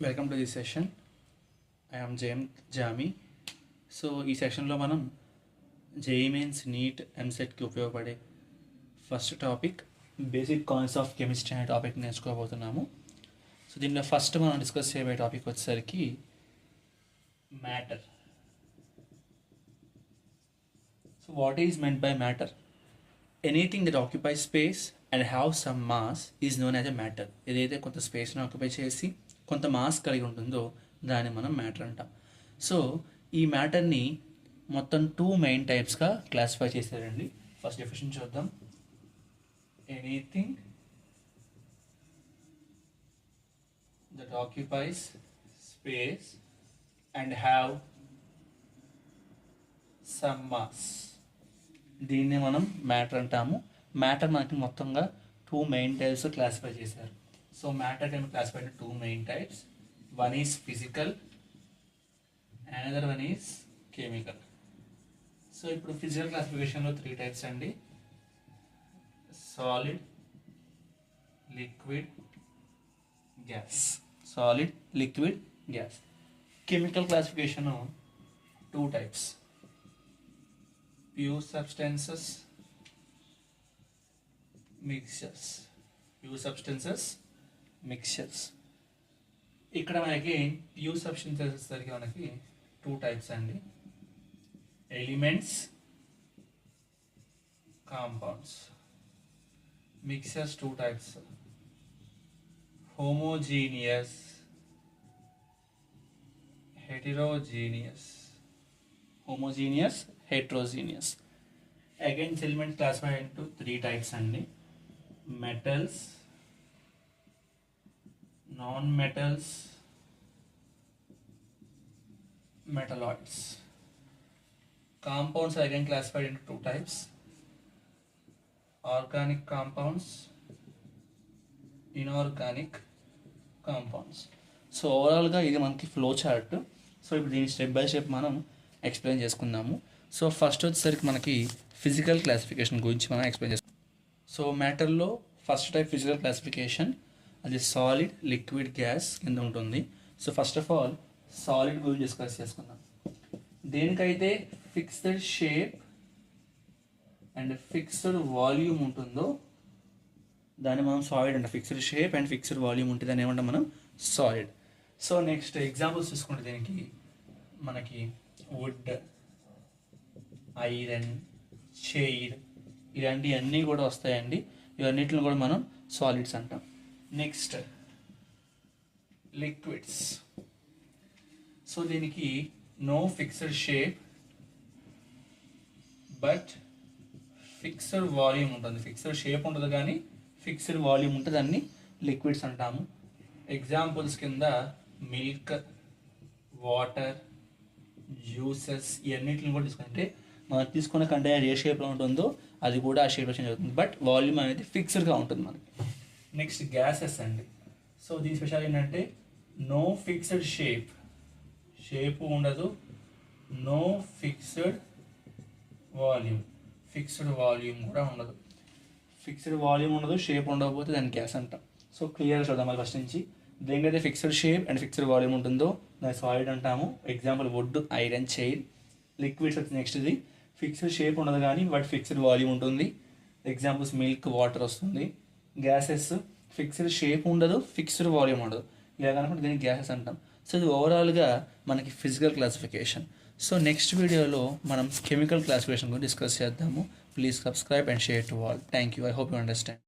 Welcome to this session. I am Jamie. So ఈ సెషన్లో మనం జేఈఈ మెయిన్స్, నీట్, ఎంసెట్కి ఉపయోగపడే first topic basic concepts of chemistry అనే టాపిక్ నేర్చుకోబోతున్నాము. సో దీనిలో ఫస్ట్ మనం డిస్కస్ చేయబోయే టాపిక్ వచ్చేసరికి matter. So what is meant by matter? Anything that occupy space and have some mass is known as a matter. ఏదైతే కొంత స్పేస్ని occupy చేసి కొంత మాస్ కలిగి ఉంటుందో దాన్ని మనం మ్యాటర్ అంటాం. సో ఈ మ్యాటర్ని మొత్తం 2 మెయిన్ టైప్స్గా క్లాసిఫై చేశారండి. ఫస్ట్ డెఫినేషన్ చూద్దాం. Anything that occupies space and have some mass, దీన్ని మనం మ్యాటర్ అంటాము. మ్యాటర్ మనకి మొత్తంగా 2 మెయిన్ టైప్స్ క్లాసిఫై చేశారు. So matter can classify into 2 main types. One is physical, another one is chemical. So ఇప్పుడు physical క్లాసిఫికేషన్లో 3 types అండి: solid, liquid, gas. Solid, liquid, gas. Chemical classification 2 types: pure substances, mixtures. Pure substances, mixtures. ఇక్కడ మనకి pure substances వచ్చేసరికి మనకి 2 types అండి: elements, compounds. Mixtures 2 types: homogeneous, heterogeneous. Homogeneous, heterogeneous. Again, elements classified into 3 types అండి: metals, non-metals, metalloids. Compounds are again classified into 2 types: organic compounds, inorganic compounds. So ఓవరాల్గా ఇది మనకి flow chart. So ఇప్పుడు దీన్ని step by step మనం explain చేసుకుందాము. So first వచ్చేసరికి మనకి ఫిజికల్ క్లాసిఫికేషన్ గురించి మనం ఎక్స్ప్లెయిన్ చేసుకుందాం. సో మ్యాటర్లో ఫస్ట్ టైప్ ఫిజికల్ క్లాసిఫికేషన్ అది సాలిడ్, లిక్విడ్, గ్యాస్ కింద ఉంటుంది. So first of all solid గురించి డిస్కస్ చేసుకుందాం. దేనికైతే fixed shape and fixed volume ఉంటుందో దాన్ని మనం సాలిడ్ అంటాం. Fixed shape and fixed volume ఉంటుంది అని ఏమంటాం మనం? సాలిడ్. సో నెక్స్ట్ ఎగ్జాంపుల్స్ చూసుకుంటే దీనికి మనకి వుడ్, ఐరన్, చైర్ ఇలాంటివన్నీ కూడా వస్తాయండి. ఇవన్నిటిని కూడా మనం సాలిడ్స్ అంటాం. Next liquids. సో దీనికి no fixed shape but fixed volume ఉంటుంది. ఫిక్స్డ్ షేప్ ఉంటుంది కానీ ఫిక్స్డ్ వాల్యూమ్ ఉంటుంది, దాన్ని లిక్విడ్స్ అంటాము. ఎగ్జాంపుల్స్ కింద మిల్క్, వాటర్, జ్యూసెస్ ఇవన్నిటిని కూడా తీసుకుంటే మనం తీసుకున్న కంటైనర్ ఏ షేప్లో ఉంటుందో అది కూడా ఆ షేప్లో చేంజ్ అవుతుంది, బట్ వాల్యూమ్ అనేది ఫిక్స్డ్గా ఉంటుంది మనకి. నెక్స్ట్ గ్యాసెస్ అండి. సో దీని స్పెషల్ ఏంటంటే నో ఫిక్స్డ్ షేప్ ఉండదు, no fixed volume, fixed volume కూడా ఉండదు. ఫిక్స్డ్ వాల్యూమ్ ఉండదు, షేప్ ఉండకపోతే దాన్ని గ్యాస్ అంటాం. సో క్లియర్గా చూద్దాం మళ్ళీ ఫస్ట్ నుంచి. దేనికైతే fixed shape and fixed volume ఉంటుందో దాన్ని సాలిడ్ అంటాము. Example wood, iron, chair. Liquids వచ్చి నెక్స్ట్ ఇది ఫిక్స్డ్ షేప్ ఉండదు కానీ బట్ ఫిక్స్డ్ వాల్యూమ్ ఉంటుంది. ఎగ్జాంపుల్స్ మిల్క్, వాటర్ వస్తుంది. గ్యాసెస్ ఫిక్స్డ్ షేప్ ఉండదు, ఫిక్స్డ్ వాల్యూమ్ ఉండదు, ఇలా కనుకుంటే దీన్ని గ్యాసెస్ అంటాం. సో ఇది ఓవరాల్గా మనకి ఫిజికల్ క్లాసిఫికేషన్. సో నెక్స్ట్ వీడియోలో మనం కెమికల్ క్లాసిఫికేషన్ గురించి డిస్కస్ చేద్దాము. Please subscribe and share to all. Thank you. I hope you understand.